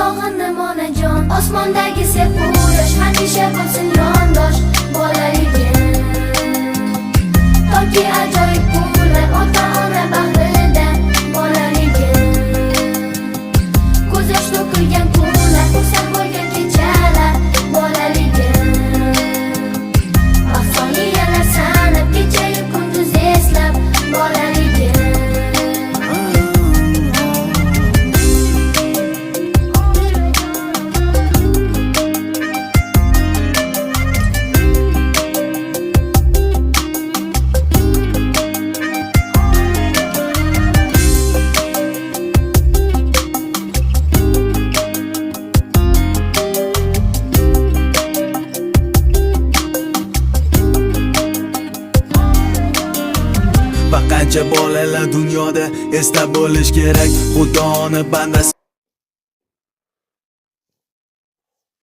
sog'indim onajon, osmondagi sepu yosh hamisha bo'lsin yondosh bolaligim. Toki ajoyib kunlar ota-ona bag'rida bolaligim. Ko'z yosh to'kilgan kunlar, xursand bo'lgan kechalar bolaligim. Soniyalar sanab kechayu kunduz eslab bolaligim. Qancha bolalar dunyoda eslab bo'lish kerak, Xudoni bandasi